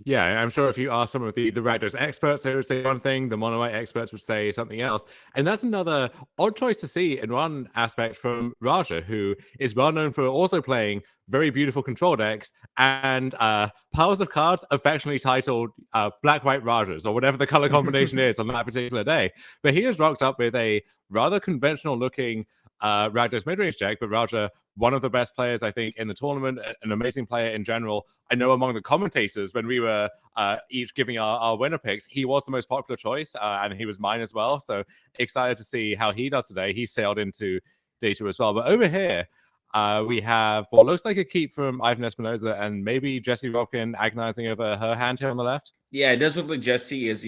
Yeah, I'm sure if you ask some of the Rakdos experts, they would say one thing, the Mono White experts would say something else. And that's another odd choice to see in one aspect from Raja, who is well known for also playing very beautiful control decks and piles of cards affectionately titled Black White Rajas, or whatever the color combination is on that particular day. But he has rocked up with a rather conventional looking Rakdos midrange deck, but Raja, one of the best players, I think, in the tournament, an amazing player in general. I know among the commentators, when we were each giving our winner picks, he was the most popular choice, and he was mine as well. So excited to see how he does today. He sailed into data as well. But over here, we have what looks like a keep from Ivan Espinosa and maybe Jesse Robkin agonizing over her hand here on the left. Yeah, it does look like Jesse is,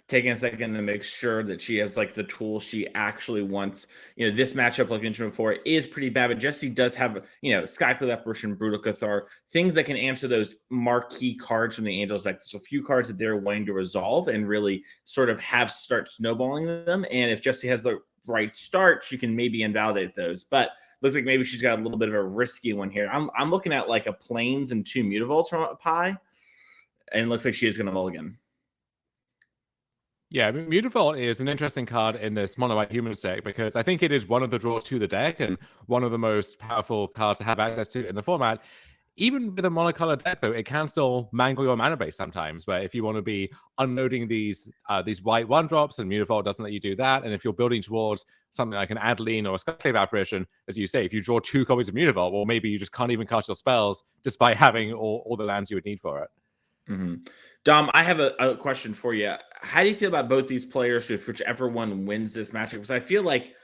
taking a second to make sure that she has like the tools she actually wants. This matchup, like mentioned before, is pretty bad, but Jesse does have, Skyclave Apparition, Brutal Cathar, things that can answer those marquee cards from the Angels. Like there's a few cards that they're wanting to resolve and really sort of start snowballing them. And if Jesse has the right start, she can maybe invalidate those. But looks like maybe she's got a little bit of a risky one here. I'm looking at like a Plains and 2 Mutavaults from a pie. And it looks like she is going to mulligan. Yeah, Mutavault is an interesting card in this Mono White Humans deck because I think it is one of the draws to the deck and one of the most powerful cards to have access to in the format. Even with a monocolor deck, though, it can still mangle your mana base sometimes. Where if you want to be unloading these white one drops, and Mutavault doesn't let you do that, and if you're building towards something like an Adeline or a Skyclave Apparition, as you say, if you draw 2 copies of Mutavault, well, maybe you just can't even cast your spells despite having all the lands you would need for it. Mm-hmm. Dom, I have a question for you. How do you feel about both these players, if whichever one wins this matchup? Because I feel like,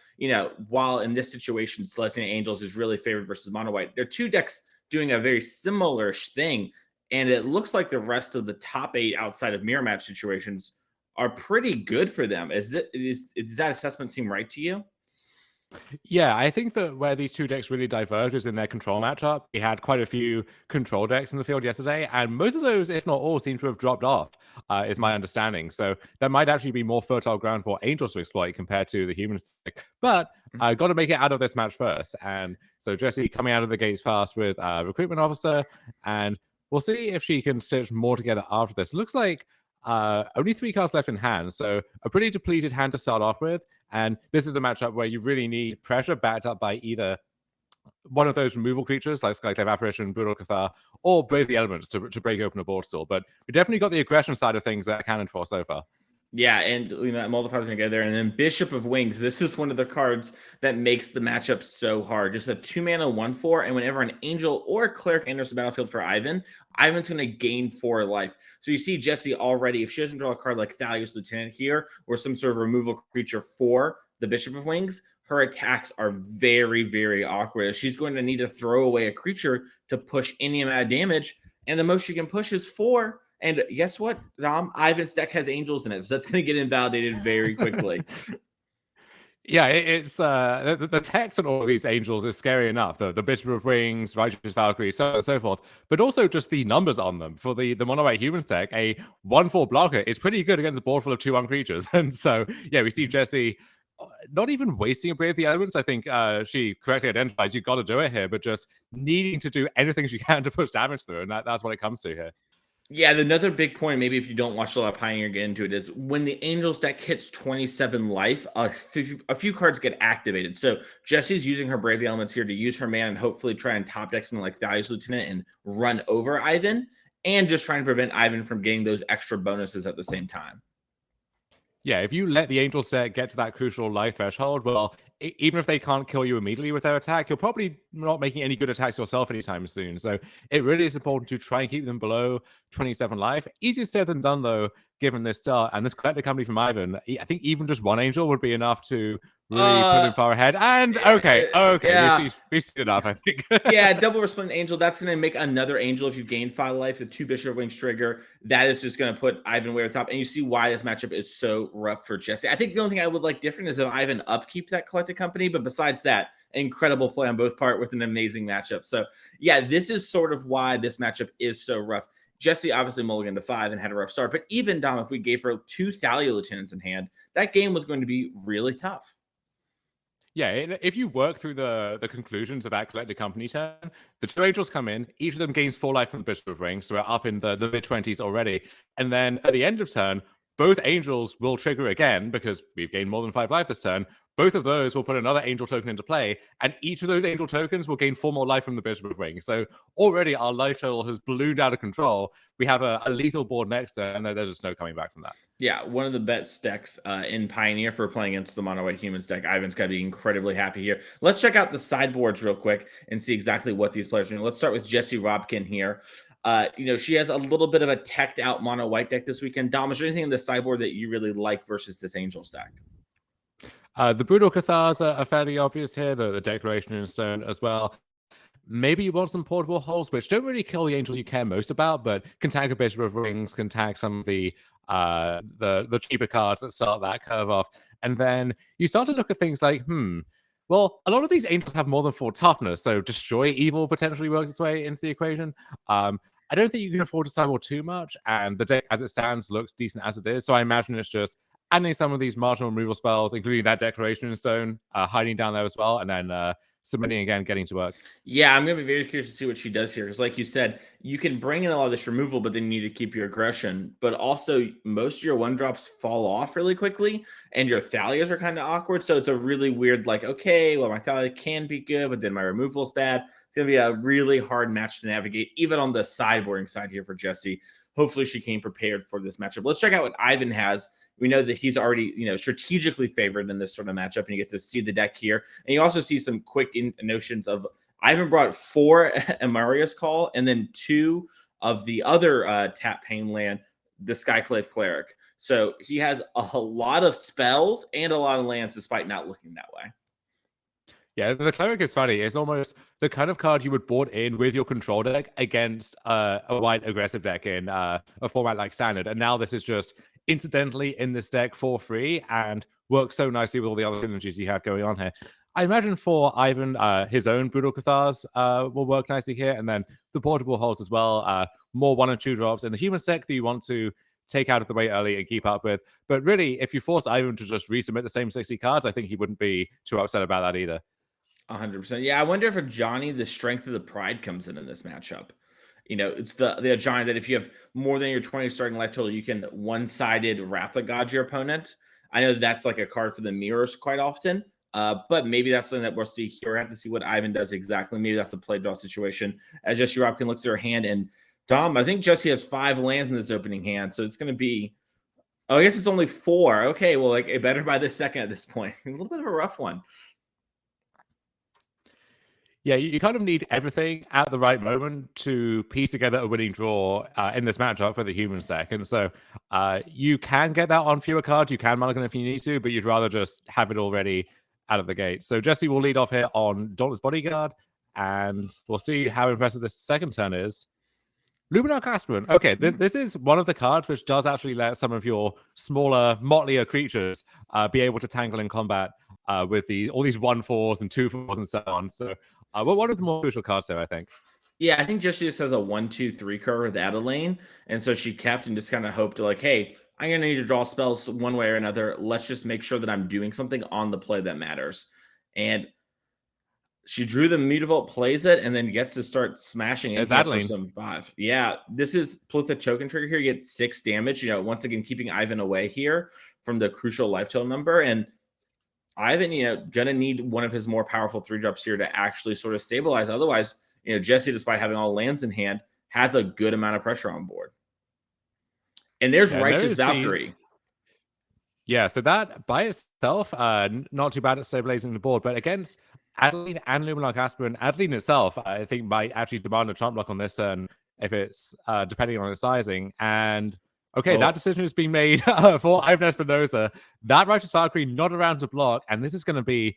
while in this situation, Selesnya Angels is really favored versus Mono White, they're 2 decks doing a very similar thing. And it looks like the rest of the top 8 outside of mirror match situations are pretty good for them. Does that assessment seem right to you? Yeah, I think that where these 2 decks really diverge is in their control matchup. We had quite a few control decks in the field yesterday, and most of those, if not all, seem to have dropped off, is my understanding. So there might actually be more fertile ground for Angels to exploit compared to the Humans deck. But I got to make it out of this match first. And so Jessie coming out of the gates fast with Recruitment Officer, and we'll see if she can stitch more together after this. It looks like only 3 cards left in hand, so a pretty depleted hand to start off with. And this is a matchup where you really need pressure backed up by either one of those removal creatures like Skyclave Apparition, Brutal Cathar, or Brave the Elements to break open a board stall. But we definitely got the aggression side of things that accounted for so far. Yeah, and multipliers together, and then Bishop of Wings. This is one of the cards that makes the matchup so hard. Just a 2-mana 1/4, and whenever an Angel or a Cleric enters the battlefield for Ivan's going to gain 4 life. So you see Jesse already, if she doesn't draw a card like Thalia's Lieutenant here, or some sort of removal creature for the Bishop of Wings, her attacks are very, very awkward. She's going to need to throw away a creature to push any amount of damage, and the most she can push is 4. And guess what, Dom? Ivan's deck has Angels in it, so that's going to get invalidated very quickly. Yeah, it's the text on all of these Angels is scary enough. The Bishop of Wings, Righteous Valkyrie, so on and so forth. But also just the numbers on them. For the Mono White Humans deck, a 1/4 blocker is pretty good against a board full of 2/1 creatures. And so, yeah, we see Jesse not even wasting a Brave the Elements. I think she correctly identifies you got to do it here, but just needing to do anything she can to push damage through. And that's what it comes to here. Yeah, another big point, maybe if you don't watch a lot of Pioneer get into it, is when the Angels deck hits 27 life, a few cards get activated. So Jesse's using her Brave the Elements here to use her mana and hopefully try and top deck something like Thalia's Lieutenant and run over Ivan, and just trying to prevent Ivan from getting those extra bonuses at the same time. Yeah, if you let the Angel set get to that crucial life threshold, well, even if they can't kill you immediately with their attack, you're probably not making any good attacks yourself anytime soon. So it really is important to try and keep them below 27 life. Easier said than done, though, given this start. And this collector company from Ivan, I think even just 1 Angel would be enough to really put him far ahead. And okay, yeah. we've seen enough, I think. Yeah, double Resplendent Angel. That's going to make another Angel if you've gained 5 life. The 2 Bishop of Wings trigger. That is just going to put Ivan way at the top. And you see why this matchup is so rough for Jesse. I think the only thing I would like different is if Ivan upkeep that collected company. But besides that, incredible play on both part with an amazing matchup. So yeah, this is sort of why this matchup is so rough. Jesse obviously mulliganed to 5 and had a rough start. But even Dom, if we gave her 2 Thalia Lieutenants in hand, that game was going to be really tough. Yeah, if you work through the conclusions of that collected company turn, the two angels come in, each of them gains 4 life from the Bishop of Rings, so we're up in the mid-20s already. And then at the end of turn, both angels will trigger again because we've gained more than 5 life this turn. Both of those will put another angel token into play, and each of those angel tokens will gain 4 more life from the Bishop of Rings. So already our life total has ballooned out of control. We have a lethal board next turn, and there's just no coming back from that. Yeah, one of the best decks in Pioneer for playing against the Mono White Humans deck. Ivan's got to be incredibly happy here. Let's check out the sideboards real quick and see exactly what these players are doing. Let's start with Jessie Robkin here. She has a little bit of a teched out Mono White deck this weekend. Dom, is there anything in the sideboard that you really like versus this Angels deck? The Brutal Cathars are fairly obvious here, the Declaration in Stone as well. Maybe you want some portable holes, which don't really kill the angels you care most about, but can tag a Bishop of Rings, can tag some of the cheaper cards that start that curve off. And then you start to look at things like, well, a lot of these angels have more than 4 toughness, so Destroy Evil potentially works its way into the equation. I don't think you can afford to sideboard too much, and the deck as it stands looks decent as it is, so I imagine it's just adding some of these marginal removal spells, including that Declaration in Stone, hiding down there as well, and then submitting again, getting to work. Yeah, I'm going to be very curious to see what she does here. Because like you said, you can bring in a lot of this removal, but then you need to keep your aggression. But also, most of your 1-drops fall off really quickly, and your Thalias are kind of awkward. So it's a really weird, like, okay, well, my Thalia can be good, but then my removal is bad. It's going to be a really hard match to navigate, even on the sideboarding side here for Jessie. Hopefully she came prepared for this matchup. Let's check out what Ivan has. We know that he's already, strategically favored in this sort of matchup, and you get to see the deck here. And you also see some quick notions of Ivan brought 4 Amarius Call and then 2 of the other tap pain land, the Skyclave Cleric. So he has a lot of spells and a lot of lands despite not looking that way. Yeah, the Cleric is funny. It's almost the kind of card you would board in with your control deck against a white aggressive deck in a format like Standard. And now this is just incidentally in this deck for free and works so nicely with all the other synergies you have going on here. I imagine for Ivan, his own Brutal Cathars will work nicely here. And then the portable holes as well. More 1 and 2 drops in the human deck that you want to take out of the way early and keep up with. But really, if you force Ivan to just resubmit the same 60 cards, I think he wouldn't be too upset about that either. 100%. Yeah, I wonder if for Johnny, the strength of the pride comes in this matchup. It's the Johnny that if you have more than your 20 starting life total, you can one-sided Wrath of God your opponent. I know that's like a card for the mirrors quite often, but maybe that's something that we'll see here. We have to see what Ivan does exactly. Maybe that's a play draw situation. As Jessie Robkin looks at her hand, and Dom, I think Jessie has 5 lands in this opening hand, so it's going to be. Oh, I guess it's only 4. Okay, well, like it better by the second at this point. A little bit of a rough one. Yeah, you kind of need everything at the right moment to piece together a winning draw in this matchup for the human deck. And so you can get that on fewer cards. You can mulligan if you need to, but you'd rather just have it already out of the gate. So Jessie will lead off here on Dauntless Bodyguard, and we'll see how impressive this second turn is. Luminarch Aspirant. Okay, this is one of the cards which does actually let some of your smaller, motlier creatures be able to tangle in combat with all these 1/4s and 2/4s and so on. So one of the more crucial cards there, I think. Yeah, I think Jessie just has a 1-2-3 curve with Adeline, and so she kept and just kind of hoped to like, hey, I'm going to need to draw spells one way or another. Let's just make sure that I'm doing something on the play that matters. And she drew the Mutavault, plays it, and then gets to start smashing into it for some 5. Yeah, this is with the token trigger here. You get 6 damage. Once again, keeping Ivan away here from the crucial life total number. And Ivan, gonna need one of his more powerful 3-drops here to actually sort of stabilize. Otherwise, Jessie, despite having all lands in hand, has a good amount of pressure on board. And there's Righteous Valkyrie. Yeah, so that by itself, not too bad at stabilizing the board, but against Adeline and Luminarch Aspirant, Adeline itself, I think, might actually demand a trump block on this turn if it's depending on its sizing. And okay, that decision is being made for Ivan Espinosa. That Righteous Valkyrie not around to block, and this is going to be,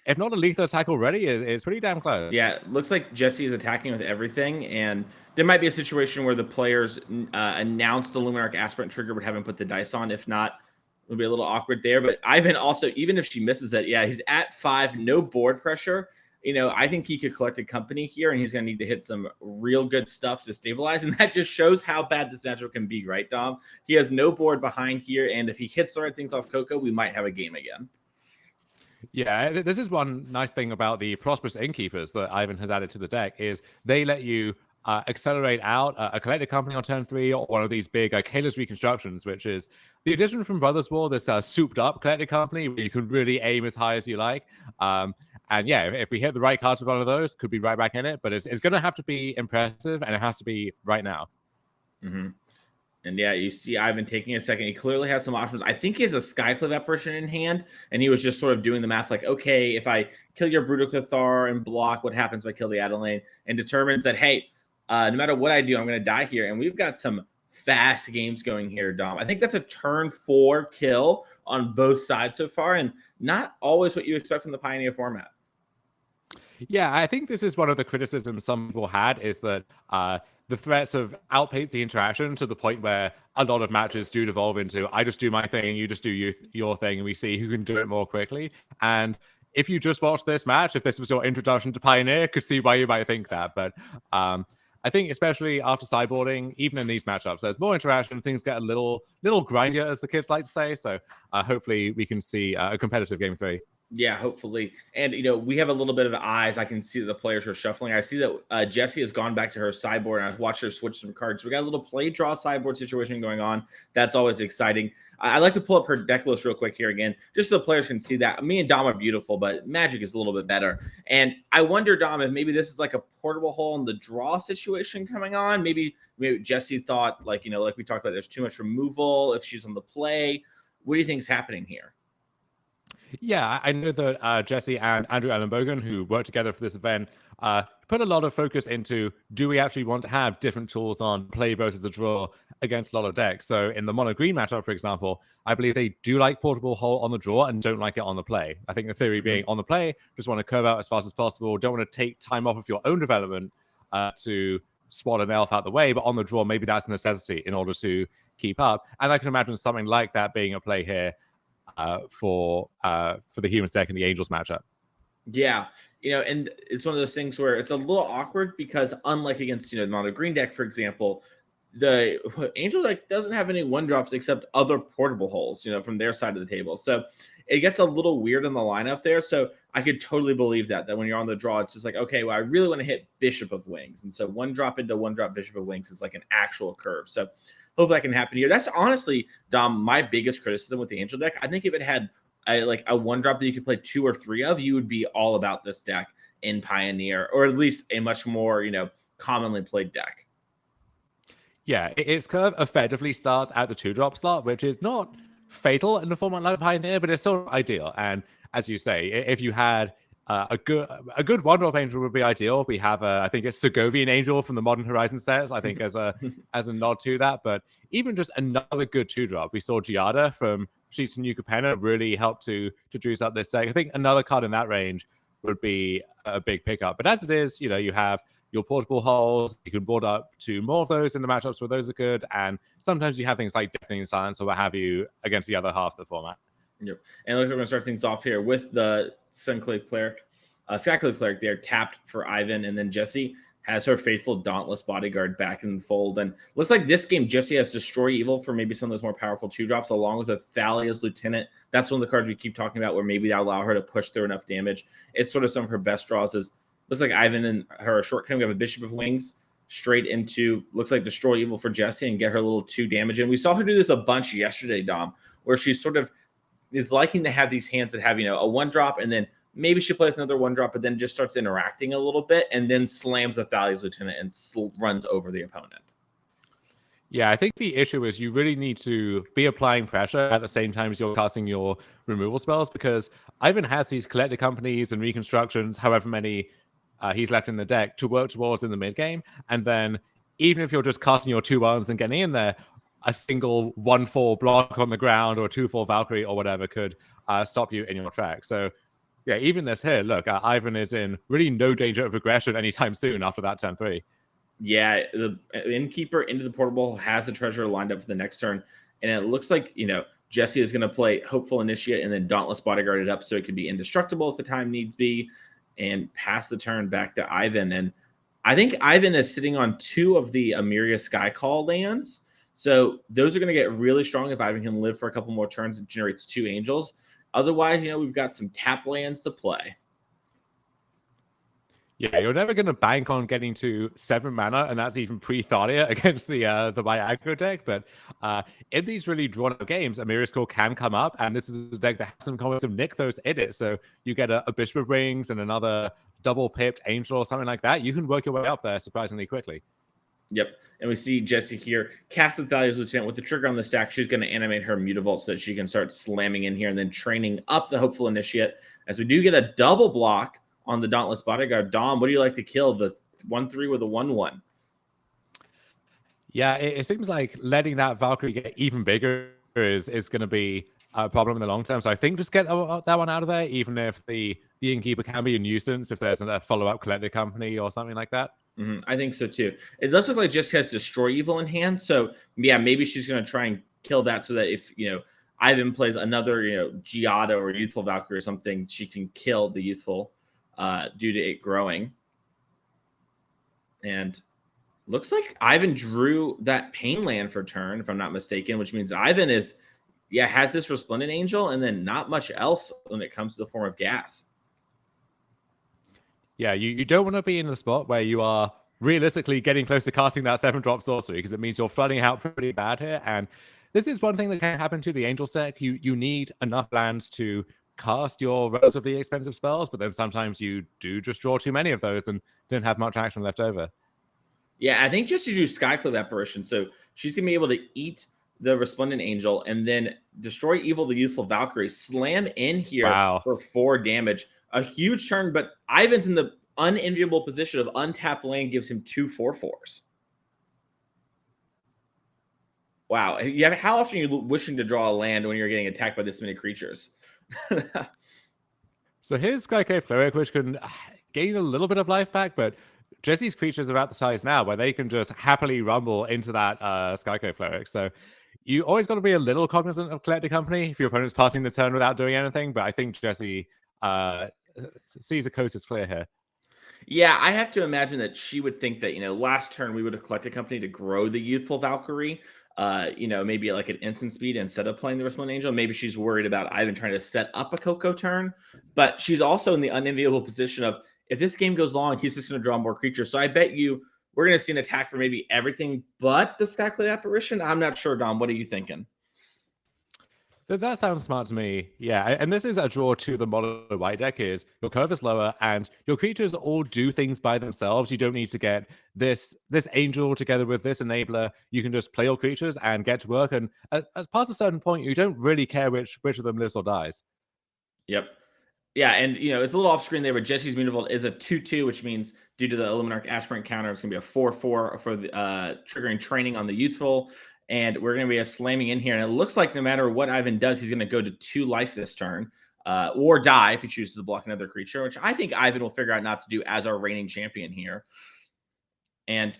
if not a lethal attack already, it's pretty damn close. Yeah, it looks like Jessie is attacking with everything, and there might be a situation where the players announce the Luminarch Aspirant trigger but haven't put the dice on. If not, it'll be a little awkward there. But Ivan also, even if she misses it, yeah, he's at 5, no board pressure. I think he could collect a company here, and he's going to need to hit some real good stuff to stabilize. And that just shows how bad this matchup can be, right, Dom? He has no board behind here, and if he hits the right things off Coco, we might have a game again. Yeah, this is one nice thing about the Prosperous Innkeepers that Ivan has added to the deck is they let you accelerate out a collected company on turn 3 or one of these big Kayla's Reconstructions, which is the addition from Brothers War, this souped up collected company where you can really aim as high as you like. And yeah, if we hit the right cards with one of those, could be right back in it, but it's going to have to be impressive and it has to be right now. Mm-hmm. And yeah, you see Ivan taking a second. He clearly has some options. I think he has a Skyclave apparition in hand, and he was just sort of doing the math like, okay, if I kill your Brutal Cathar and block, what happens if I kill the Adelaide? And determines that, hey, no matter what I do, I'm going to die here. And we've got some fast games going here, Dom. I think that's a turn 4 kill on both sides so far, and not always what you expect from the Pioneer format. Yeah, I think this is one of the criticisms some people had is that the threats have outpaced the interaction to the point where a lot of matches do devolve into I just do my thing and you just do your thing and we see who can do it more quickly. And if you just watched this match, if this was your introduction to Pioneer, could see why you might think that. But I think especially after sideboarding, even in these matchups, there's more interaction. Things get a little grindier, as the kids like to say. So hopefully we can see a competitive game 3. Yeah, hopefully. And, we have a little bit of eyes. I can see that the players are shuffling. I see that Jessie has gone back to her sideboard, and I watched her switch some cards. We got a little play draw sideboard situation going on. That's always exciting. I'd like to pull up her deck list real quick here again, just so the players can see that. Me and Dom are beautiful, but Magic is a little bit better. And I wonder, Dom, if maybe this is like a portable hole in the draw situation coming on. Maybe Jessie thought, like we talked about, there's too much removal if she's on the play. What do you think is happening here? Yeah, I know that Jesse and Andrew Allen Bogan, who worked together for this event, put a lot of focus into, do we actually want to have different tools on play versus a draw against a lot of decks? So in the mono green matchup, for example, I believe they do like portable hole on the draw and don't like it on the play. I think the theory being on the play, just want to curve out as fast as possible, don't want to take time off of your own development to swat an elf out the way, but on the draw, maybe that's a necessity in order to keep up. And I can imagine something like that being a play here for the Humans deck in the Angels matchup. Yeah, and it's one of those things where it's a little awkward because unlike against the mono green deck, for example, the Angel deck doesn't have any 1-drops except other portable holes, from their side of the table. So it gets a little weird in the lineup there. So I could totally believe that when you're on the draw, it's just like, okay, well, I really want to hit Bishop of Wings. And so 1-drop into 1-drop Bishop of Wings is like an actual curve. So hopefully that can happen here. That's honestly, Dom, my biggest criticism with the Angel deck. I think if it had a 1-drop that you could play 2 or 3 of, you would be all about this deck in Pioneer, or at least a much more, commonly played deck. Yeah, its curve effectively starts at the 2-drop slot, which is not fatal in a format like Pioneer, but it's sort of ideal. And as you say, if you had a good 1-drop Angel would be ideal. We have I think it's Segovian Angel from the Modern Horizon sets, I think as a nod to that. But even just another good 2-drop, we saw Giada from Sheets and Yucapena really help to juice up this deck. I think another card in that range would be a big pickup. But as it is, you have your portable holes. You can board up to more of those in the matchups where those are good. And sometimes you have things like Deafening Silence or what have you against the other half of the format. Yep. And we're going to start things off here with the Skyclave Cleric there tapped for Ivan, and then Jessie has her faithful Dauntless Bodyguard back in the fold. And looks like this game, Jessie has Destroy Evil for maybe some of those more powerful 2-drops, along with a Thalia's Lieutenant. That's one of the cards we keep talking about where maybe that allow her to push through enough damage. It's sort of some of her best draws. Looks like Ivan and her shortcut. We have a Bishop of Wings straight into, looks like Destroy Evil for Jessie and get her a little 2 damage. And we saw her do this a bunch yesterday, Dom, where she sort of is liking to have these hands that have, a 1-drop, and then maybe she plays another 1-drop, but then just starts interacting a little bit and then slams the Thalia's Lieutenant and runs over the opponent. Yeah, I think the issue is you really need to be applying pressure at the same time as you're casting your removal spells, because Ivan has these collected companies and reconstructions, however many he's left in the deck, to work towards in the mid game. And then even if you're just casting your 2-1s and getting in there, a single 1-4 block on the ground or 2-4 Valkyrie or whatever could stop you in your track. So yeah, even this here, look, Ivan is in really no danger of regression anytime soon after that turn 3. Yeah, the Innkeeper into the portable has the treasure lined up for the next turn. And it looks like, Jessie is going to play Hopeful Initiate and then Dauntless Bodyguard it up so it can be indestructible if the time needs be, and pass the turn back to Ivan. And I think Ivan is sitting on 2 of the Amiria Skycall lands. So those are going to get really strong if Ivan can live for a couple more turns and generates 2 angels. Otherwise, we've got some tap lands to play. Yeah, you're never going to bank on getting to 7 mana, and that's even pre-Thalia against the white aggro deck. But in these really drawn-out games, a Miracle can come up, and this is a deck that has some combos of Nykthos in it. So you get a Bishop of Rings and another double-pipped Angel or something like that. You can work your way up there surprisingly quickly. Yep. And we see Jessie here cast the Thalia's Lieutenant with the trigger on the stack. She's going to animate her Mutavault so that she can start slamming in here and then training up the Hopeful Initiate. As we do get a double block on the Dauntless Bodyguard. Dom, what do you like to kill? The 1/3 with a 1/1? Yeah, it seems like letting that Valkyrie get even bigger is going to be a problem in the long term. So I think just get that one out of there, even if the Innkeeper can be a nuisance if there's a follow-up collector company or something like that. I think so too. It does look like Jess has Destroy Evil in hand. So yeah, maybe she's going to try and kill that so that if, Ivan plays another, Giada or Youthful Valkyrie or something, she can kill the Youthful due to it growing. And looks like Ivan drew that Pain land for turn, if I'm not mistaken, which means Ivan has this Resplendent Angel and then not much else when it comes to the form of gas. Yeah, you don't want to be in a spot where you are realistically getting close to casting that 7-drop sorcery, because it means you're flooding out pretty bad here. And this is one thing that can happen to the Angel deck. You need enough lands to cast your relatively expensive spells, but then sometimes you do just draw too many of those and don't have much action left over. Yeah, I think just to do Skyclave Apparition, so she's going to be able to eat the Resplendent Angel and then destroy Evil the Youthful Valkyrie, slam in here for 4 damage. A huge turn, but Ivan's in the unenviable position of untapped land gives him 2 4/4s. Wow. How often are you wishing to draw a land when you're getting attacked by this many creatures? So here's Skyclave Cleric, which can gain a little bit of life back, but Jesse's creatures are at the size now where they can just happily rumble into that Skyclave Cleric. So you always got to be a little cognizant of Collector Company if your opponent's passing the turn without doing anything, but I think Jesse sees the coast is clear here. Yeah, I have to imagine that she would think that, last turn we would have Collector Company to grow the Youthful Valkyrie, maybe like an instant speed instead of playing the Resplendent Angel. Maybe she's worried about Ivan trying to set up a Coco turn, but she's also in the unenviable position of, if this game goes long, he's just going to draw more creatures. So I bet you we're going to see an attack for maybe everything but the Skyclave Apparition. I'm not sure, Dom. What are you thinking? That sounds smart to me. Yeah, and this is a draw to the mono white deck is your curve is lower and your creatures all do things by themselves. You don't need to get this angel together with this enabler. You can just play your creatures and get to work. And past a certain point, you don't really care which of them lives or dies. Yep. Yeah, and it's a little off screen there, but Jesse's Mutavault is a 2/2, which means due to the Illuminarch Aspirant counter, it's going to be a 4/4 for the triggering training on the Youthful. And we're going to be slamming in here. And it looks like no matter what Ivan does, he's going to go to 2 life this turn or die if he chooses to block another creature, which I think Ivan will figure out not to do as our reigning champion here. And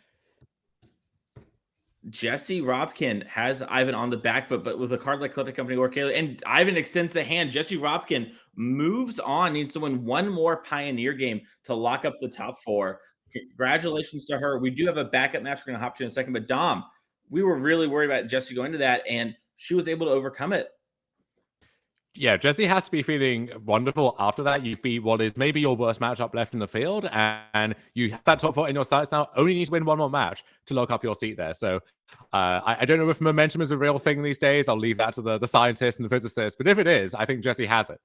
Jesse Robkin has Ivan on the back foot, but with a card like Collector Company or Kayla, and Ivan extends the hand. Jesse Robkin moves on, needs to win one more Pioneer game to lock up the top 4. Congratulations to her. We do have a backup match we're going to hop to in a second, but Dom, we were really worried about Jesse going into that, and she was able to overcome it. Yeah, Jesse has to be feeling wonderful after that. You've beat what is maybe your worst matchup left in the field, and you have that top 4 in your sights now. Only need to win one more match to lock up your seat there. So I don't know if momentum is a real thing these days. I'll leave that to the scientists and the physicists. But if it is, I think Jesse has it.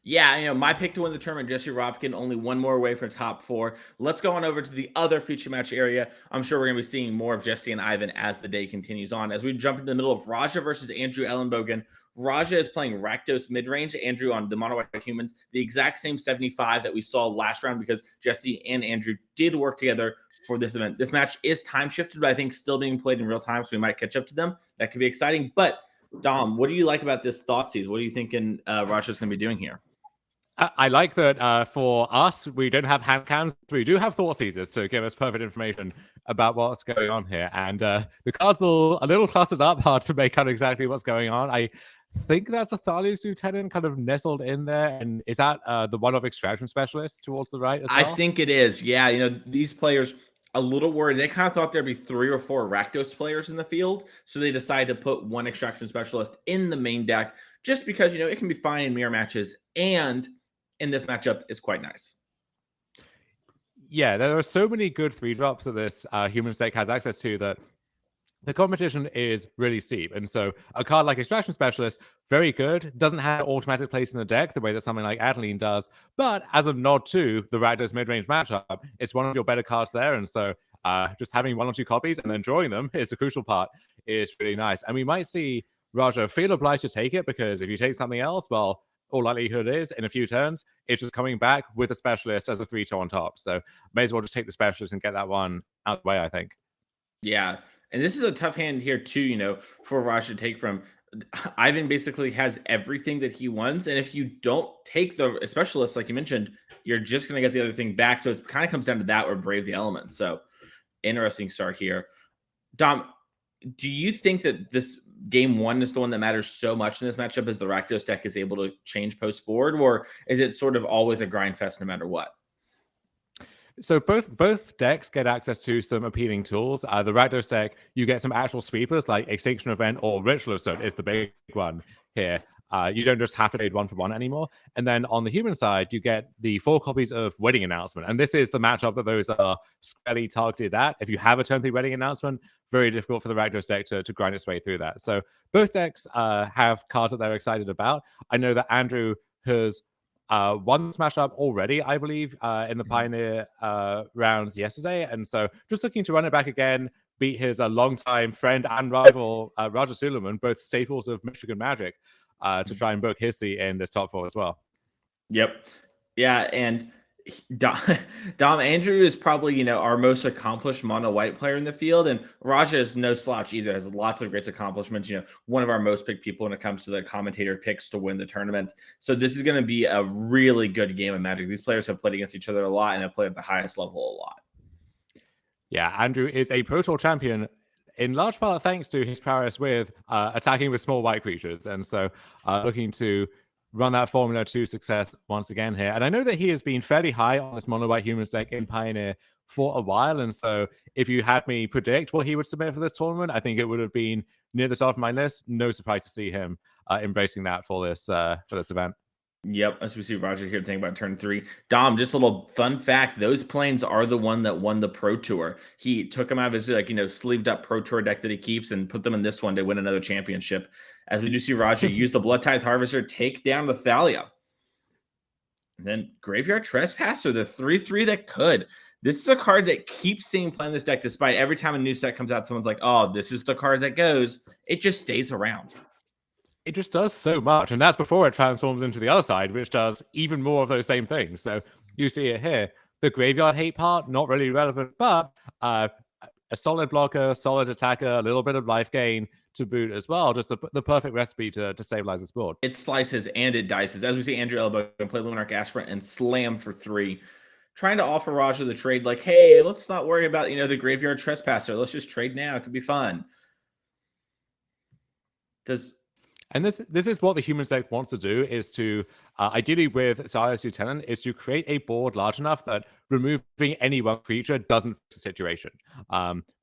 Yeah, my pick to win the tournament, Jesse Robkin, only one more away for top 4. Let's go on over to the other feature match area. I'm sure we're going to be seeing more of Jesse and Ivan as the day continues on. As we jump into the middle of Raja versus Andrew Ellenbogen. Raja is playing Rakdos midrange, Andrew on the Mono White Humans, the exact same 75 that we saw last round because Jesse and Andrew did work together for this event. This match is time shifted, but I think still being played in real time, so we might catch up to them. That could be exciting. But Dom, what do you like about this Thoughtseize? What are you thinking Raja's going to be doing here? I like that for us, we don't have hand cams. We do have Thoughtseizers to give us perfect information about what's going on here. And the cards are a little clustered up, hard to make out exactly what's going on. I think that's a Thalia's Lieutenant kind of nestled in there. And is that the one of Extraction Specialist towards the right as well? I think it is. Yeah, these players a little worried. They kind of thought there'd be 3 or 4 Rakdos players in the field. So they decided to put one Extraction Specialist in the main deck just because, it can be fine in mirror matches, and in this matchup is quite nice. Yeah, there are so many good 3-drops that this human deck has access to that the competition is really steep. And so a card like Extraction Specialist, very good, doesn't have automatic place in the deck the way that something like Adeline does. But as a nod to the Rakdos mid-range matchup, it's one of your better cards there. And so just having 1 or 2 copies and then drawing them is the crucial part, is really nice. And we might see Raja feel obliged to take it, because if you take something else, well, all likelihood is in a few turns, it's just coming back with a Specialist as a 3-2 on top. So may as well just take the Specialist and get that one out of the way, I think. Yeah. And this is a tough hand here too, for Raj to take from. Ivan basically has everything that he wants. And if you don't take the Specialist, like you mentioned, you're just going to get the other thing back. So it kind of comes down to that or Brave the Elements. So interesting start here. Dom, do you think that this game 1 is the one that matters so much in this matchup, as the Rakdos deck is able to change post board, or is it sort of always a grind fest no matter what? So both decks get access to some appealing tools. The Rakdos deck, you get some actual sweepers like Extinction Event or Ritual of Stone is the big one here. You don't just have to trade 1 for 1 anymore. And then on the human side, you get the 4 copies of Wedding Announcement. And this is the matchup that those are squarely targeted at. If you have a turn 3 Wedding Announcement, very difficult for the Rakdos deck to grind its way through that. So both decks have cards that they're excited about. I know that Andrew has one smash up already, I believe, in the Pioneer rounds yesterday. And so just looking to run it back again, beat his longtime friend and rival, Roger Suleiman, both staples of Michigan Magic, to try and book his seat in this top 4 as well. Yep. Yeah. And Dom Andrew is probably, our most accomplished mono white player in the field. And Raja is no slouch either, has lots of great accomplishments. One of our most picked people when it comes to the commentator picks to win the tournament. So this is going to be a really good game of Magic. These players have played against each other a lot and have played at the highest level a lot. Yeah, Andrew is a Pro Tour champion in large part thanks to his prowess with attacking with small white creatures. And so looking to run that formula to success once again here. And I know that he has been fairly high on this mono white humans deck in Pioneer for a while. And so if you had me predict what he would submit for this tournament, I think it would have been near the top of my list. No surprise to see him embracing that for this event. Yep, as we see Roger here thinking about turn 3. Dom, just a little fun fact, those planes are the one that won the Pro Tour. He took them out of his sleeved up Pro Tour deck that he keeps and put them in this one to win another championship. As we do see Roger use the Blood Tithe Harvester, take down the Thalia. And then Graveyard Trespasser, the 3/3 that could. This is a card that keeps seeing play in this deck, despite every time a new set comes out, someone's like, oh, this is the card that goes. It just stays around. It just does so much, and that's before it transforms into the other side, which does even more of those same things. So you see it here. The graveyard hate part, not really relevant, but a solid blocker, solid attacker, a little bit of life gain to boot as well. Just the perfect recipe to stabilize this board. It slices and it dices. As we see Andrew Elbow play Luminarch Aspirant and slam for 3. Trying to offer Raja the trade like, hey, let's not worry about, the Graveyard Trespasser. Let's just trade now. It could be fun. And this is what the human deck wants to do, is to, ideally with Xayah's Lieutenant, is to create a board large enough that removing any one creature doesn't fix the situation.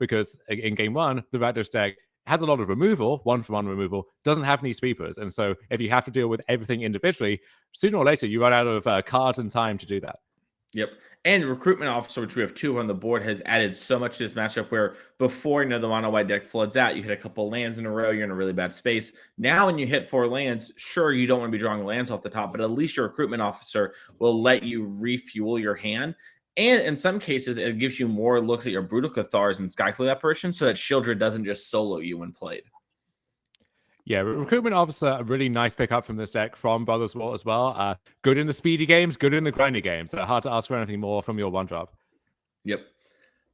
Because in game 1, the Rakdos deck has a lot of removal, 1-for-1 removal, doesn't have any sweepers. And so if you have to deal with everything individually, sooner or later you run out of cards and time to do that. Yep. And Recruitment Officer, which we have 2 on the board, has added so much to this matchup where before, the mono white deck floods out, you hit a couple lands in a row, you're in a really bad space. Now, when you hit 4 lands, sure, you don't want to be drawing lands off the top, but at least your Recruitment Officer will let you refuel your hand. And in some cases, it gives you more looks at your Brutal Cathars and Skyclave apparitions so that Shieldred doesn't just solo you when played. Yeah, Recruitment Officer, a really nice pickup from this deck from Brothers War as well. Good in the speedy games, good in the grindy games. Hard to ask for anything more from your 1-drop. Yep.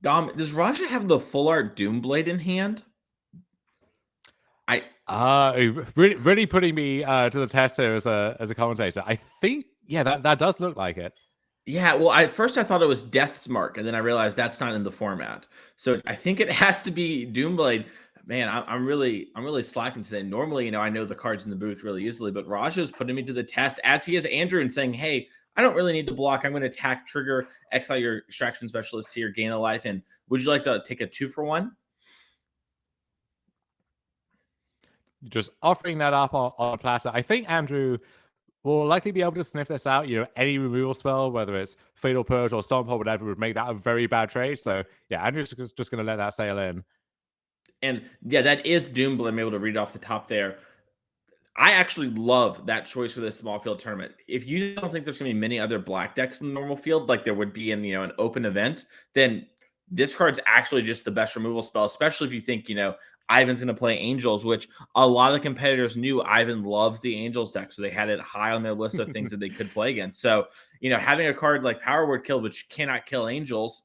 Dom, does Raja have the full art Doomblade in hand? Really putting me to the test here as a commentator. I think, yeah, that does look like it. Yeah, well, at first I thought it was Death's Mark, and then I realized that's not in the format. So I think it has to be Doomblade. Man, I'm really slacking today. Normally, I know the cards in the booth really easily, but Raja's putting me to the test, as he is Andrew, and saying, hey, I don't really need to block. I'm going to attack, trigger, exile your Extraction Specialist here, gain a life, and would you like to take a 2-for-1? just offering that up on a platter. I think Andrew will likely be able to sniff this out. Any removal spell, whether it's Fatal Purge or Stomp or whatever, would make that a very bad trade. So yeah, Andrew's just going to let that sail in. And yeah, that is Doom, I'm able to read off the top there. I actually love that choice for this small field tournament. If you don't think there's going to be many other black decks in the normal field, like there would be in an open event, then this card's actually just the best removal spell. Especially if you think Ivan's going to play Angels, which a lot of the competitors knew Ivan loves the Angels deck, so they had it high on their list of things that they could play against. So having a card like Power Word Kill, which cannot kill Angels,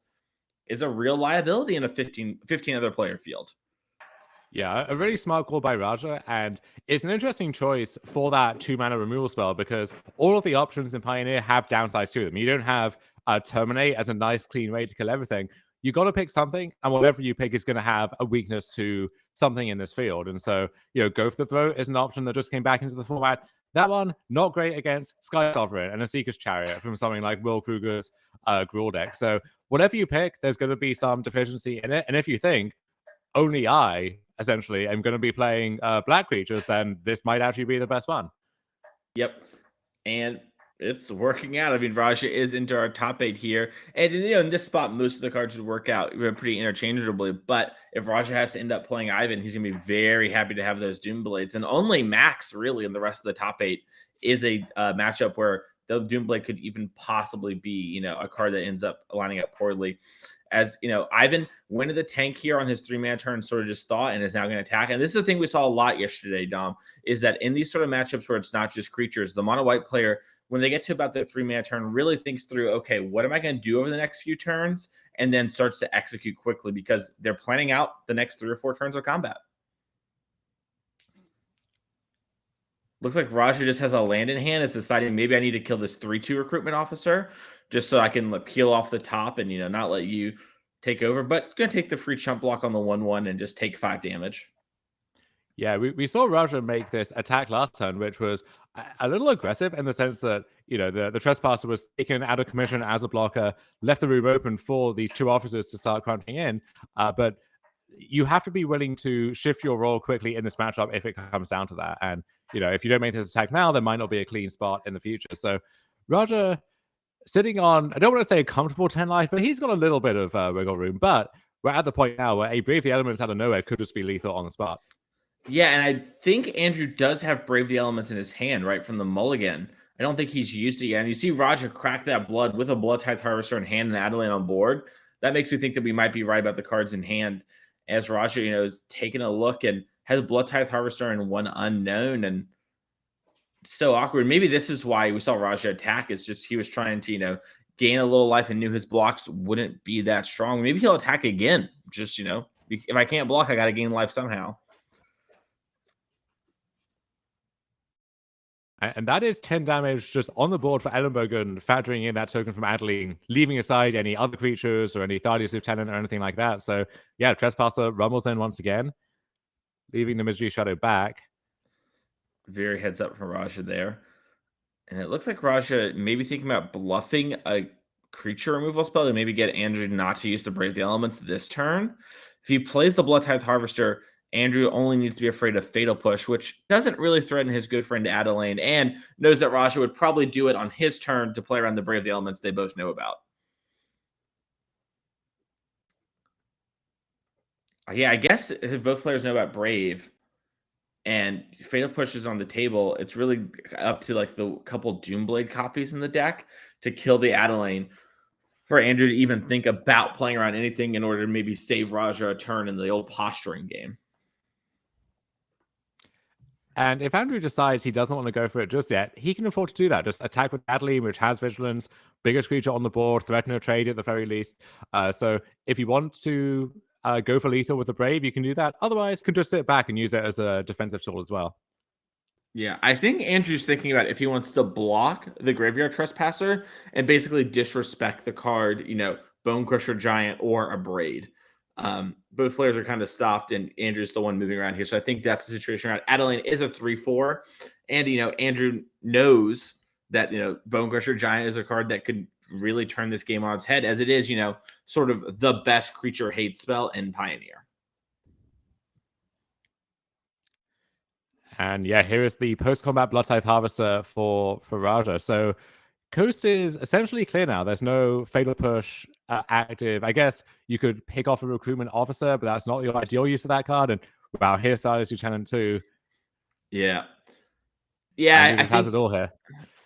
is a real liability in a 15 other player field. Yeah, a really smart call by Raja, and it's an interesting choice for that 2-mana removal spell because all of the options in Pioneer have downsides to them. You don't have Terminate as a nice, clean way to kill everything. You got to pick something, and whatever you pick is going to have a weakness to something in this field. And so, Go for the Throat is an option that just came back into the format. That one, not great against Sky Sovereign and a Seeker's Chariot from something like Will Kruger's Gruul deck. So whatever you pick, there's going to be some deficiency in it. And if you think, only I essentially am going to be playing black creatures, then this might actually be the best one. Yep. And it's working out. I mean, Raja is into our top 8 here. And in this spot, most of the cards would work out pretty interchangeably. But if Raja has to end up playing Ivan, he's going to be very happy to have those Doom Blades. And only Max, really, in the rest of the top 8 is a matchup where the Doom Blade could even possibly be, a card that ends up lining up poorly. As Ivan went to the tank here on his 3-man turn, sort of just thought, and is now going to attack. And this is the thing we saw a lot yesterday, Dom, is that in these sort of matchups where it's not just creatures, the mono white player, when they get to about their 3-man turn, really thinks through, okay, what am I going to do over the next few turns? And then starts to execute quickly because they're planning out the next 3 or 4 turns of combat. Looks like Raja just has a land in hand. Is deciding maybe I need to kill this 3/2 recruitment officer just so I can peel off the top and not let you take over. But gonna take the free chump block on the 1/1 and just take 5 damage. Yeah, we saw Raja make this attack last turn, which was a little aggressive in the sense that, the Trespasser was taken out of commission as a blocker, left the room open for these 2 officers to start crunching in. But you have to be willing to shift your role quickly in this matchup if it comes down to that. And, if you don't make this attack now, there might not be a clean spot in the future. So Raja sitting on, I don't want to say a comfortable 10 life, but he's got a little bit of wiggle room. But we're at the point now where a Brave the Elements out of nowhere could just be lethal on the spot. Yeah, and I think Andrew does have Brave the Elements in his hand, right, from the mulligan. I don't think he's used it yet. And you see Raja crack that blood with a Blood-Tithe Harvester in hand and Adelaide on board. That makes me think that we might be right about the cards in hand as Raja, is taking a look and has Blood-Tithe Harvester and one unknown. And so awkward. Maybe this is why we saw Raja attack. Is just he was trying to, gain a little life and knew his blocks wouldn't be that strong. Maybe he'll attack again. Just, if I can't block, I got to gain life somehow. And that is 10 damage just on the board for Ellenbogen, factoring in that token from Adeline, leaving aside any other creatures or any Thaddeus Lieutenant or anything like that. So, yeah, Trespasser rumbles in once again, leaving the Misery Shadow back. Very heads up from Raja there. And it looks like Raja maybe thinking about bluffing a creature removal spell to maybe get Andrew not to use the Brave the Elements this turn. If he plays the Blood-Tithe Harvester, Andrew only needs to be afraid of Fatal Push, which doesn't really threaten his good friend Adelaide, and knows that Raja would probably do it on his turn to play around the Brave the Elements they both know about. Yeah, I guess if both players know about Brave and Fatal Push is on the table, it's really up to the couple Doomblade copies in the deck to kill the Adelaide for Andrew to even think about playing around anything in order to maybe save Raja a turn in the old posturing game. And if Andrew decides he doesn't want to go for it just yet, he can afford to do that. Just attack with Adeline, which has Vigilance, biggest creature on the board, threaten a trade at the very least. So if you want to go for lethal with the Brave, you can do that. Otherwise, you can just sit back and use it as a defensive tool as well. Yeah, I think Andrew's thinking about if he wants to block the Graveyard Trespasser and basically disrespect the card, Bone Crusher Giant or a Braid. Both players are kind of stopped, and Andrew's the one moving around here. So I think that's the situation around. Adeline is a 3/4, and Andrew knows that Bone Crusher Giant is a card that could really turn this game on its head, as it is sort of the best creature hate spell in Pioneer. And yeah, here is the post-combat Blood Tithe Harvester for Raja. So Coast is essentially clear now. There's no Fatal Push active. I guess you could pick off a Recruitment Officer, but that's not your ideal use of that card. And wow, here's Thales Lieutenant 2. Yeah. Andrew I just has think it all here.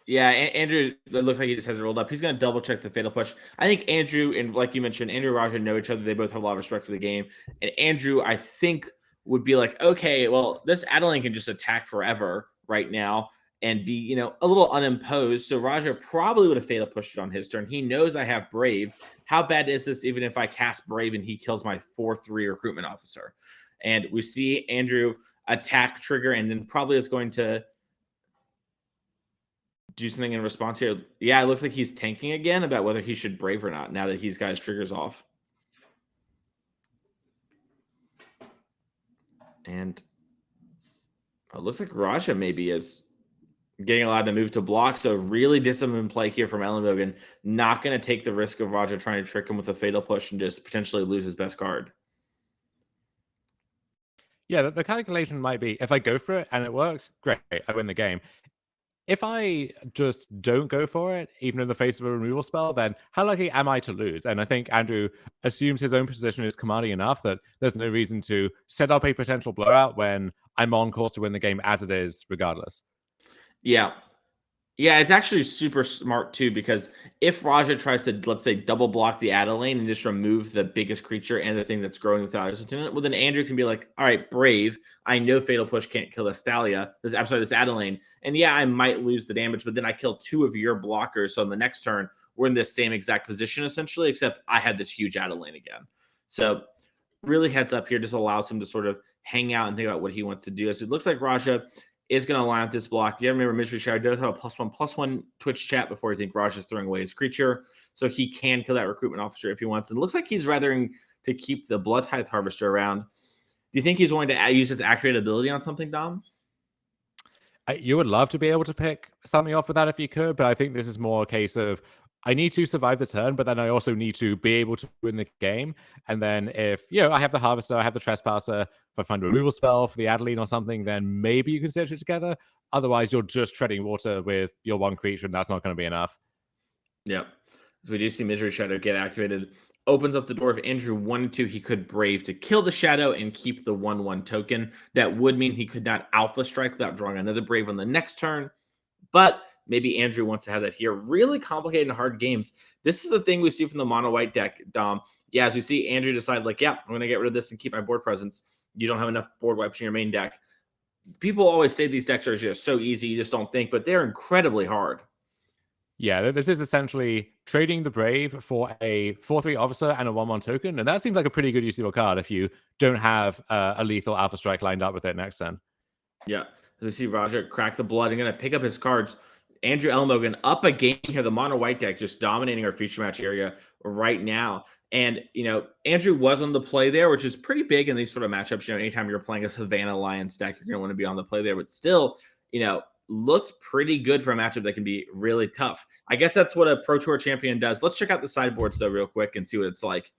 Yeah, Andrew, it looks like he just has it rolled up. He's going to double check the Fatal Push. I think Andrew, and like you mentioned, Andrew and Raja know each other. They both have a lot of respect for the game. And Andrew, I think, would be like, okay, well, this Adeline can just attack forever right now and be, a little unimposed. So Raja probably would have Fatal Pushed it on his turn. He knows I have Brave. How bad is this even if I cast Brave and he kills my 4/3 Recruitment Officer? And we see Andrew attack trigger and then probably is going to do something in response here. Yeah, it looks like he's tanking again about whether he should Brave or not now that he's got his triggers off. And it looks like Raja maybe is getting allowed to move to block. So really disciplined play here from Ellenbogen. Not going to take the risk of Raja trying to trick him with a Fatal Push and just potentially lose his best card. Yeah, the calculation might be, if I go for it and it works, great, I win the game. If I just don't go for it, even in the face of a removal spell, then how likely am I to lose? And I think Andrew assumes his own position is commanding enough that there's no reason to set up a potential blowout when I'm on course to win the game as it is, regardless. Yeah. Yeah, it's actually super smart too, because if Raja tries to, let's say, double block the Adeline and just remove the biggest creature and the thing that's growing without his lieutenant, well, then Andrew can be like, all right, Brave. I know Fatal Push can't kill this Thalia. This Adeline. And yeah, I might lose the damage, but then I kill 2 of your blockers. So on the next turn, we're in this same exact position, essentially, except I had this huge Adeline again. So really heads up here just allows him to sort of hang out and think about what he wants to do. So it looks like Raja is going to line up this block. You remember Mystery Shadow does have a +1/+1 Twitch chat before you think Raja's throwing away his creature. So he can kill that Recruitment Officer if he wants. And it looks like he's rathering to keep the Blood Tithe Harvester around. Do you think he's going to use his activate ability on something, Dom? You would love to be able to pick something off with that if you could, but I think this is more a case of I need to survive the turn, but then I also need to be able to win the game. And then if, I have the Harvester, I have the Trespasser, if I find a removal spell for the Adeline or something, then maybe you can stitch it together. Otherwise, you're just treading water with your one creature, and that's not going to be enough. Yep. So we do see Misery Shadow get activated. Opens up the door. If Andrew wanted to, he could Brave to kill the Shadow and keep the 1/1 token. That would mean he could not Alpha Strike without drawing another Brave on the next turn. But maybe Andrew wants to have that here. Really complicated and hard games. This is the thing we see from the mono white deck, Dom. Yeah, as we see Andrew decide, like, yeah, I'm going to get rid of this and keep my board presence. You don't have enough board wipes in your main deck. People always say these decks are just so easy, you just don't think, but they're incredibly hard. Yeah, this is essentially trading the Brave for a 4/3 Officer and a 1/1 token. And that seems like a pretty good use of your card if you don't have a lethal Alpha Strike lined up with it next turn. Yeah. As we see Roger crack the blood and going to pick up his cards. Andrew Ellenbogen up a game here. The mono white deck just dominating our feature match area right now. And, Andrew was on the play there, which is pretty big in these sort of matchups. Anytime you're playing a Savannah Lions deck, you're going to want to be on the play there. But still, looked pretty good for a matchup that can be really tough. I guess that's what a Pro Tour champion does. Let's check out the sideboards, though, real quick and see what it's like.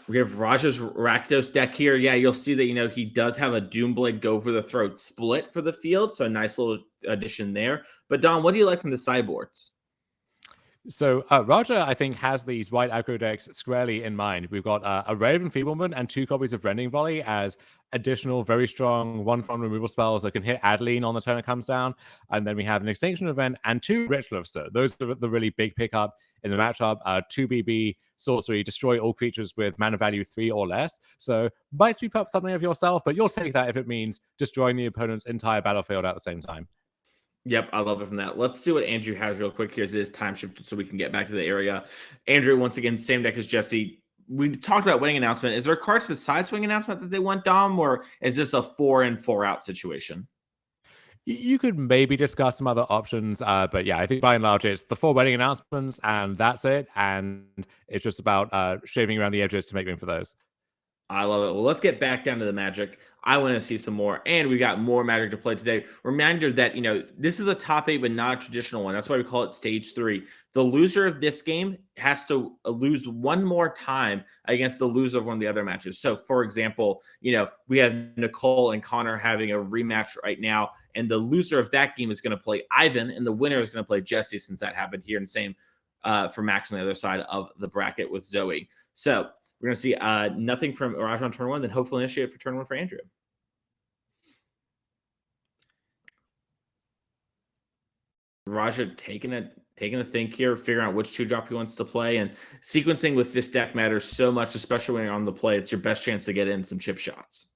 We have Raja's Rakdos deck here. Yeah, you'll see that, he does have a Doomblade Go for the Throat split for the field. So a nice little addition there. But, Don, what do you like from the sideboards? So Raja, I think, has these white aggro decks squarely in mind. We've got a Ray of Enfeeblement and 2 copies of Rending Volley as additional very strong 1/1 removal spells that can hit Adeline on the turn it comes down. And then we have an Extinction Event and 2 Ritual. So those are the really big pickup in the matchup. 2 BB sorcery, destroy all creatures with mana value 3 or less. So might sweep up something of yourself, but you'll take that if it means destroying the opponent's entire battlefield at the same time. Yep, I love it from that. Let's see what Andrew has real quick. Here's this time shift so we can get back to the area. Andrew, once again, same deck as Jesse. We talked about winning announcement. Is there cards besides winning announcement that they want, Dom, or is this a 4-in, 4-out situation? You could maybe discuss some other options, but yeah, I think by and large it's the 4 wedding announcements and that's it. And it's just about shaving around the edges to make room for those. I love it. Well, let's get back down to the Magic. I want to see some more. And we got more Magic to play today. Reminder that, this is a top 8, but not a traditional one. That's why we call it stage 3. The loser of this game has to lose one more time against the loser of one of the other matches. So, for example, we have Nicole and Connor having a rematch right now. And the loser of that game is going to play Ivan. And the winner is going to play Jesse, since that happened here. And same for Max on the other side of the bracket with Zoe. So, we're going to see nothing from Raj on turn 1, then hopefully initiate for turn 1 for Andrew. Raja taking a think here, figuring out which 2-drop he wants to play, and sequencing with this deck matters so much, especially when you're on the play. It's your best chance to get in some chip shots.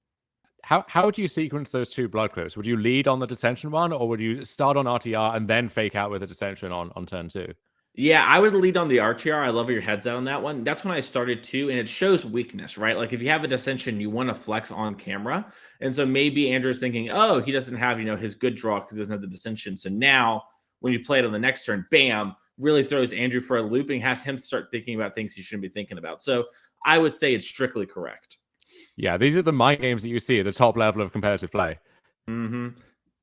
How would you sequence those 2 blood clips? Would you lead on the Dissension one, or would you start on RTR and then fake out with a Dissension on turn 2? Yeah, I would lead on the RTR. I love where your head's at on that one. That's when I started too, and it shows weakness, right? Like if you have a Dissension, you want to flex on camera. And so maybe Andrew's thinking, oh, he doesn't have, his good draw because he doesn't have the Dissension. So now when you play it on the next turn, bam, really throws Andrew for a loop and has him start thinking about things he shouldn't be thinking about. So I would say it's strictly correct. Yeah, these are the mind games that you see at the top level of competitive play. Mm-hmm.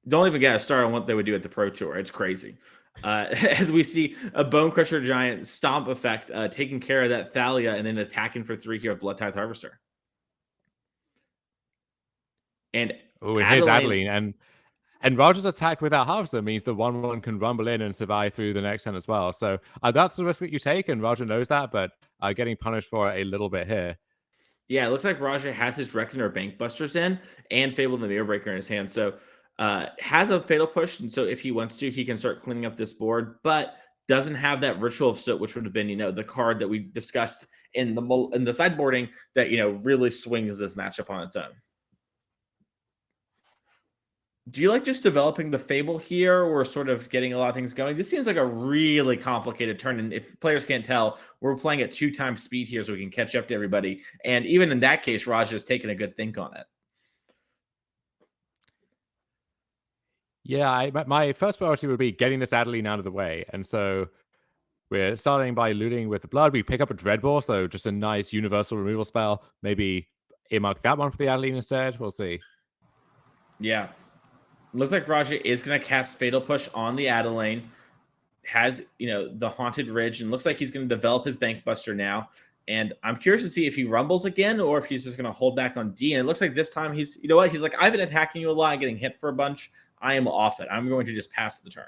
Don't even get a start on what they would do at the Pro Tour. It's crazy. As we see a Bone Crusher Giant stomp effect, taking care of that Thalia and then attacking for 3 here of Blood Tithe Harvester. And here's Adeline. And Roger's attack without Harvester means the 1/1 can rumble in and survive through the next turn as well. So that's the risk that you take, and Roger knows that, but getting punished for it a little bit here. Yeah, it looks like Raja has his Reckoner Bank Busters in and Fable the Mirror Breaker in his hand. So has a Fatal Push, and so if he wants to, he can start cleaning up this board, but doesn't have that Ritual of Soot, which would have been, the card that we discussed in the sideboarding that, really swings this matchup on its own. Do you like just developing the Fable here or sort of getting a lot of things going? This seems like a really complicated turn. And if players can't tell, we're playing at 2 times speed here so we can catch up to everybody. And even in that case, Raj has taken a good think on it. Yeah, my first priority would be getting this Adeline out of the way. And so we're starting by looting with the blood. We pick up a Dreadbore, so just a nice universal removal spell. Maybe earmark that one for the Adeline instead. We'll see. Yeah. Looks like Raja is going to cast Fatal Push on the Adeline. Has, the Haunted Ridge, and looks like he's going to develop his Bank Buster now. And I'm curious to see if he rumbles again or if he's just going to hold back on D. And it looks like this time he's, he's like, I've been attacking you a lot, getting hit for a bunch. I am off it. I'm going to just pass the turn.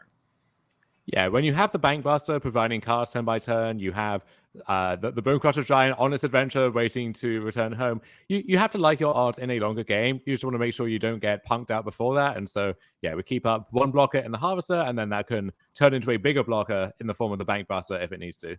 Yeah, when you have the Bank Buster providing cards turn by turn, you have the Bone Crusher Giant on its adventure waiting to return home. You have to like your odds in a longer game. You just want to make sure you don't get punked out before that. And so, yeah, we keep up one blocker in the Harvester, and then that can turn into a bigger blocker in the form of the Bank Buster if it needs to.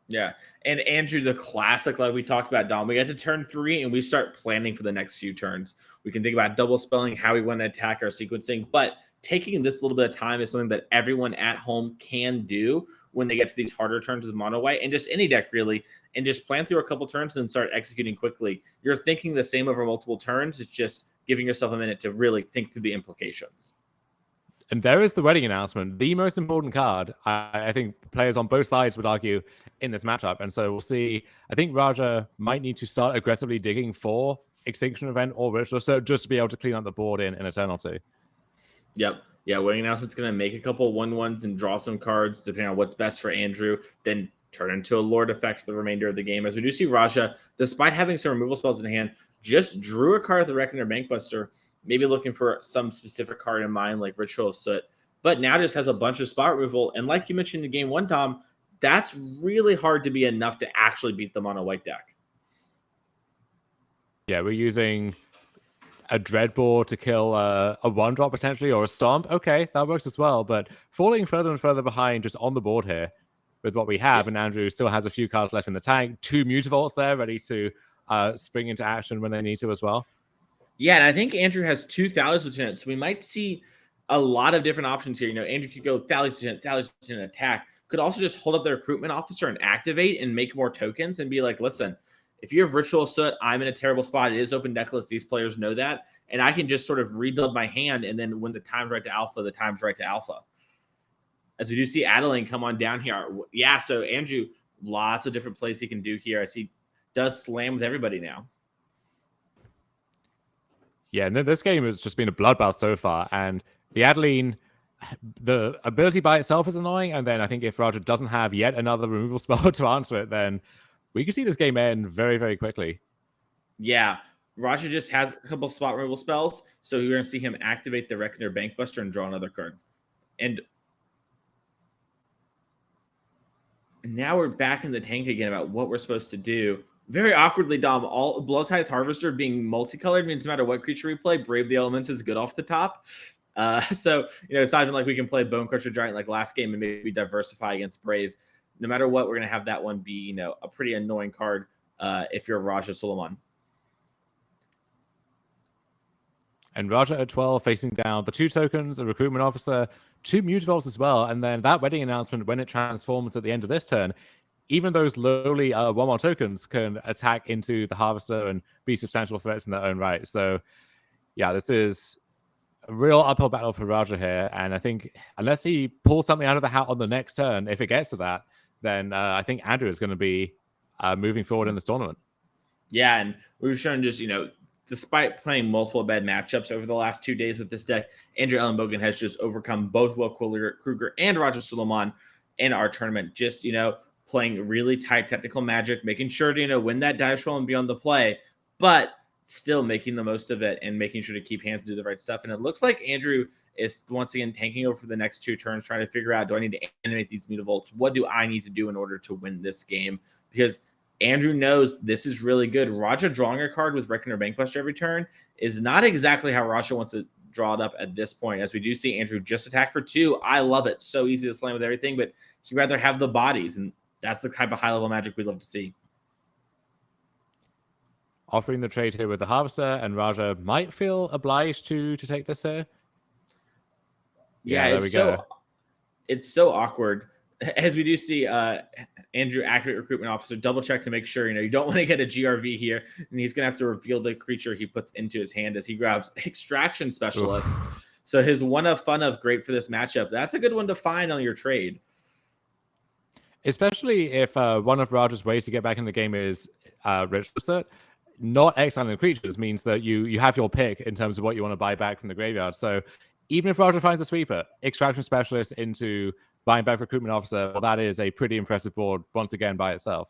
Yeah. And Andrew, the classic, like we talked about, Dom, we get to turn 3 and we start planning for the next few turns. We can think about double spelling, how we want to attack our sequencing, but taking this little bit of time is something that everyone at home can do when they get to these harder turns with mono white and just any deck really, and just plan through a couple turns and then start executing quickly. You're thinking the same over multiple turns. It's just giving yourself a minute to really think through the implications. And there is the wedding announcement, the most important card, I think players on both sides would argue, in this matchup. And so we'll see. I think Raja might need to start aggressively digging for Extinction Event or Ritual, so just to be able to clean up the board in a turn or two. Yep. Yeah, wedding announcement's going to make a couple 1/1s and draw some cards, depending on what's best for Andrew, then turn into a Lord effect for the remainder of the game. As we do see Raja, despite having some removal spells in hand, just drew a card of the Reckoner Bankbuster, maybe looking for some specific card in mind, like Ritual of Soot, but now just has a bunch of spot removal. And like you mentioned in game 1, Tom, that's really hard to be enough to actually beat them on a white deck. Yeah, we're using a Dreadbore to kill a 1-drop potentially, or a Stomp. Okay, that works as well, but falling further and further behind just on the board here with what we have, and Andrew still has a few cards left in the tank, 2 Mutavaults there ready to spring into action when they need to as well. Yeah, and I think Andrew has 2 Thales Lieutenants, so we might see a lot of different options here. Andrew could go Thales Lieutenant attack, could also just hold up the Recruitment Officer and activate and make more tokens and be like, listen, if you have Ritual Soot, I'm in a terrible spot. It is open decklist. These players know that. And I can just sort of rebuild my hand. And then when the time's right to alpha, the time's right to alpha. As we do see Adeline come on down here. Yeah, so Andrew, lots of different plays he can do here. I see does slam with everybody now. Yeah, and then this game has just been a bloodbath so far. And the Adeline, the ability by itself is annoying. And then I think if Roger doesn't have yet another removal spell to answer it, then we could see this game end very, very quickly. Yeah, Roger just has a couple spot removal spells, so you're going to see him activate the Reckoner Bankbuster and draw another card. And now we're back in the tank again about what we're supposed to do. Very awkwardly, Dom, all Bloodtithe Harvester being multicolored means no matter what creature we play, Brave the Elements is good off the top. So, it's not even like we can play Bone Crusher Giant like last game and maybe diversify against Brave. No matter what, we're going to have that one be, a pretty annoying card if you're Raja Suleiman. And Raja at 12 facing down the 2 tokens, a recruitment officer, 2 Mutavaults as well. And then that wedding announcement, when it transforms at the end of this turn, even those lowly 1/1 tokens can attack into the harvester and be substantial threats in their own right. So, yeah, this is a real uphill battle for Raja here. And I think unless he pulls something out of the hat on the next turn, if it gets to that, then I think Andrew is going to be moving forward in this tournament. Yeah, and we've shown just, despite playing multiple bad matchups over the last 2 days with this deck, Andrew Ellenbogen has just overcome both Will Kruger and Roger Suleiman in our tournament. Just, playing really tight technical Magic, making sure to, win that dice roll and be on the play, but still making the most of it and making sure to keep hands and do the right stuff. And it looks like Andrew is once again tanking over for the next 2 turns, trying to figure out, do I need to animate these Mutavaults? What do I need to do in order to win this game? Because Andrew knows this is really good. Raja drawing a card with Reckoner Bankbuster every turn is not exactly how Raja wants to draw it up at this point, as we do see Andrew just attack for 2. I love it. So easy to slam with everything, but he'd rather have the bodies, and that's the type of high-level Magic we'd love to see. Offering the trade here with the Harvester, and Raja might feel obliged to take this here. Yeah, there we go. It's so awkward. As we do see Andrew, Accurate Recruitment Officer, double check to make sure, you don't want to get a GRV here, and he's going to have to reveal the creature he puts into his hand as he grabs Extraction Specialist. So his one of fun of great for this matchup. That's a good one to find on your trade. Especially if one of Raja's ways to get back in the game is Rich Assert. Not exiling creatures means that you have your pick in terms of what you want to buy back from the graveyard. So even if Raja finds a sweeper, Extraction Specialist into buying back Recruitment Officer, well, that is a pretty impressive board once again by itself.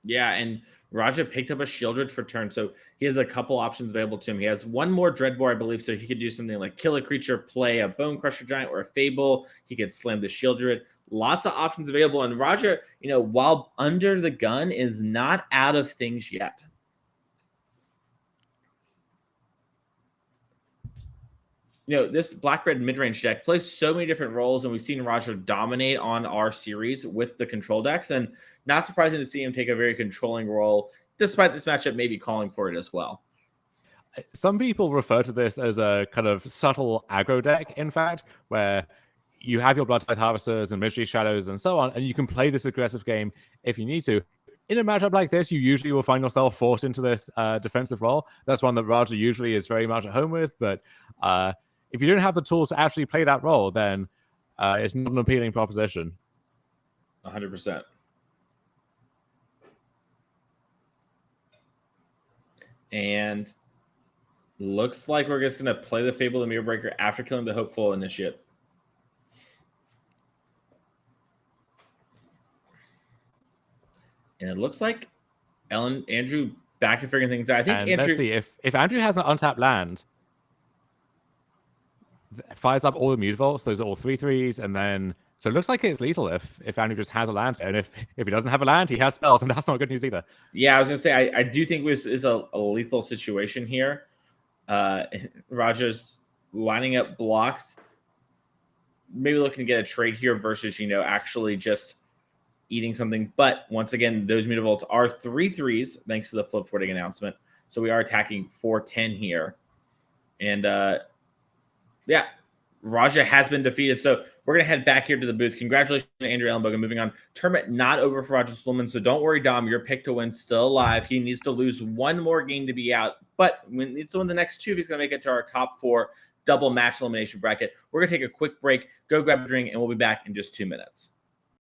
Yeah, and Raja picked up a Shieldred for turn, so he has a couple options available to him. He has one more Dreadbore, I believe, so he could do something like kill a creature, play a Bone Crusher Giant or a Fable. He could slam the Shieldred. Lots of options available, and Raja, while under the gun, is not out of things yet. This black-red mid-range deck plays so many different roles, and we've seen Raja dominate on our series with the control decks, and not surprising to see him take a very controlling role, despite this matchup maybe calling for it as well. Some people refer to this as a kind of subtle aggro deck, in fact, where you have your Bloodtithe Harvesters and Mystery Shadows and so on, and you can play this aggressive game if you need to. In a matchup like this, you usually will find yourself forced into this defensive role. That's one that Raja usually is very much at home with, but if you don't have the tools to actually play that role, then it's not an appealing proposition. 100%. And looks like we're just going to play the Fable of the Mirrorbreaker after killing the Hopeful Initiate. And it looks like Andrew back to figuring things out. I think and Andrew... let's see, if Andrew has an untapped land, fires up all the Mutavaults, those are all 3/3s, and then so it looks like it's lethal if Andrew just has a land, and if he doesn't have a land, he has spells, and that's not good news either. Yeah, I was gonna say I do think this is a lethal situation here. Raja's lining up blocks, maybe looking to get a trade here versus actually just eating something. But once again, those Mutavaults are 3/3s thanks to the Flipboarding announcement. So we are attacking 4/10 here, and yeah, Raja has been defeated. So we're going to head back here to the booth. Congratulations to Andrew Ellenbogen. Moving on. Tournament not over for Raja Suleiman. So don't worry, Dom. Your pick to win still alive. He needs to lose one more game to be out. But he needs to win the next 2 if he's going to make it to our top 4 double match elimination bracket. We're going to take a quick break, go grab a drink, and we'll be back in just 2 minutes.